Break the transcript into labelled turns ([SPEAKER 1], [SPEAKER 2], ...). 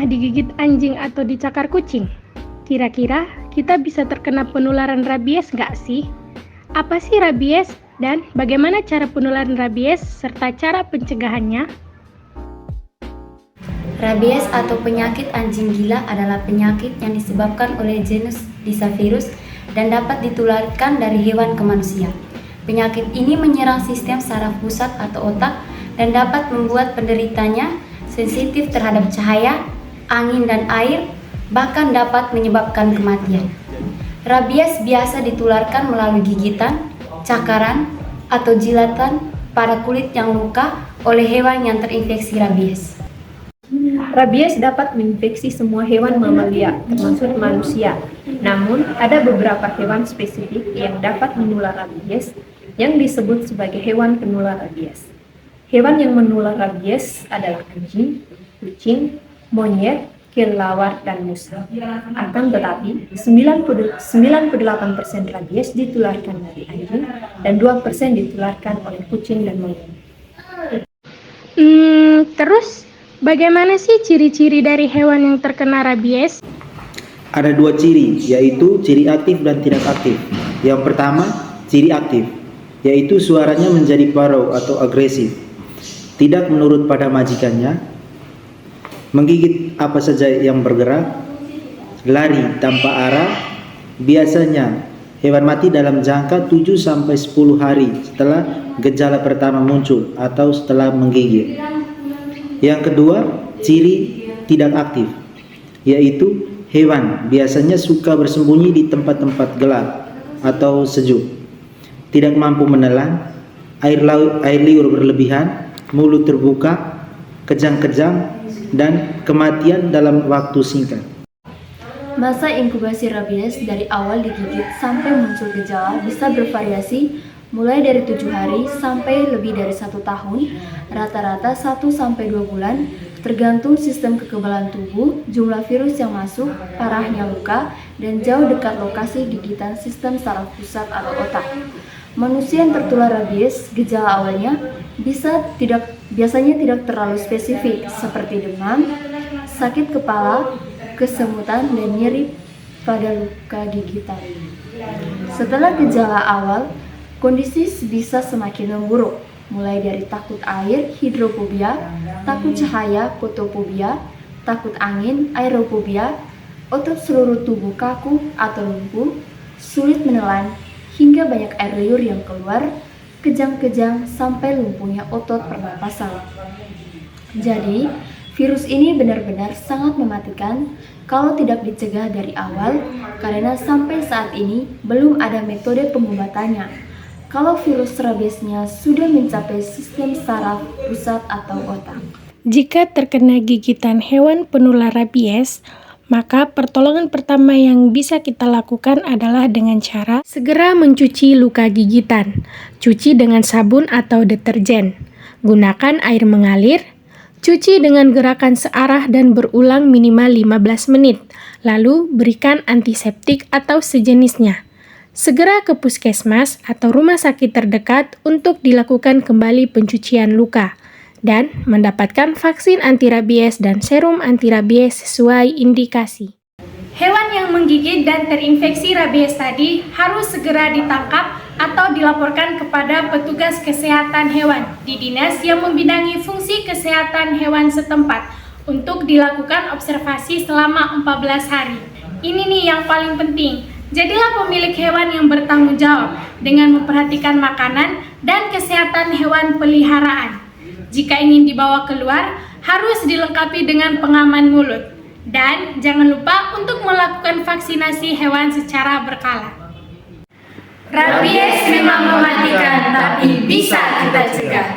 [SPEAKER 1] digigit anjing atau dicakar kucing? Kira-kira kita bisa terkena penularan rabies nggak sih? Apa sih rabies dan bagaimana cara penularan rabies serta cara pencegahannya?
[SPEAKER 2] Rabies atau penyakit anjing gila adalah penyakit yang disebabkan oleh genus Disavirus dan dapat ditularkan dari hewan ke manusia. Penyakit ini menyerang sistem saraf pusat atau otak dan dapat membuat penderitanya sensitif terhadap cahaya, angin dan air, bahkan dapat menyebabkan kematian. Rabies biasa ditularkan melalui gigitan, cakaran, atau jilatan pada kulit yang luka oleh hewan yang terinfeksi rabies.
[SPEAKER 3] Rabies dapat menginfeksi semua hewan mamalia, termasuk manusia. Namun, ada beberapa hewan spesifik yang dapat menular rabies yang disebut sebagai hewan penular rabies. Hewan yang menular rabies adalah anjing, kucing, monyet, kelelawar, dan musa. Akan tetapi, 98% rabies ditularkan dari anjing dan 2% ditularkan oleh kucing dan monyet.
[SPEAKER 1] Terus bagaimana sih ciri-ciri dari hewan yang terkena rabies?
[SPEAKER 4] Ada dua ciri, yaitu ciri aktif dan tidak aktif. Yang pertama, ciri aktif, yaitu suaranya menjadi parau atau agresif, tidak menurut pada majikannya, menggigit apa saja yang bergerak, lari tanpa arah. Biasanya hewan mati dalam jangka 7-10 hari setelah gejala pertama muncul atau setelah menggigit. Yang kedua, ciri tidak aktif, yaitu hewan biasanya suka bersembunyi di tempat-tempat gelap atau sejuk, tidak mampu menelan, air liur berlebihan, mulut terbuka, kejang-kejang, dan kematian dalam waktu singkat.
[SPEAKER 2] Masa inkubasi rabies dari awal digigit sampai muncul gejala bisa bervariasi mulai dari 7 hari sampai lebih dari 1 tahun, rata-rata 1-2 bulan, tergantung sistem kekebalan tubuh, jumlah virus yang masuk, parahnya luka, dan jauh dekat lokasi gigitan sistem saraf pusat atau otak. Manusia yang tertular rabies, gejala awalnya biasanya tidak terlalu spesifik, seperti demam, sakit kepala, kesemutan, dan nyeri pada luka gigitan. Setelah gejala awal, kondisi bisa semakin memburuk, mulai dari takut air, hidrofobia, takut cahaya, fotofobia, takut angin, aerofobia, otot seluruh tubuh kaku atau lumpuh, sulit menelan, hingga banyak air liur yang keluar, kejang-kejang, sampai lumpuhnya otot pernapasan. Jadi, virus ini benar-benar sangat mematikan kalau tidak dicegah dari awal, karena sampai saat ini belum ada metode pengobatannya. Kalau virus rabiesnya sudah mencapai sistem saraf pusat atau otak.
[SPEAKER 1] Jika terkena gigitan hewan penular rabies, maka pertolongan pertama yang bisa kita lakukan adalah dengan cara segera mencuci luka gigitan. Cuci dengan sabun atau deterjen. Gunakan air mengalir. Cuci dengan gerakan searah dan berulang minimal 15 menit. Lalu berikan antiseptik atau sejenisnya. Segera ke puskesmas atau rumah sakit terdekat untuk dilakukan kembali pencucian luka dan mendapatkan vaksin anti-rabies dan serum anti-rabies sesuai indikasi.
[SPEAKER 5] Hewan yang menggigit dan terinfeksi rabies tadi harus segera ditangkap atau dilaporkan kepada petugas kesehatan hewan di dinas yang membidangi fungsi kesehatan hewan setempat untuk dilakukan observasi selama 14 hari. Ini nih yang paling penting. Jadilah pemilik hewan yang bertanggung jawab dengan memperhatikan makanan dan kesehatan hewan peliharaan. Jika ingin dibawa keluar, harus dilengkapi dengan pengaman mulut. Dan jangan lupa untuk melakukan vaksinasi hewan secara berkala. Rabies memang mematikan, tapi bisa kita cegah.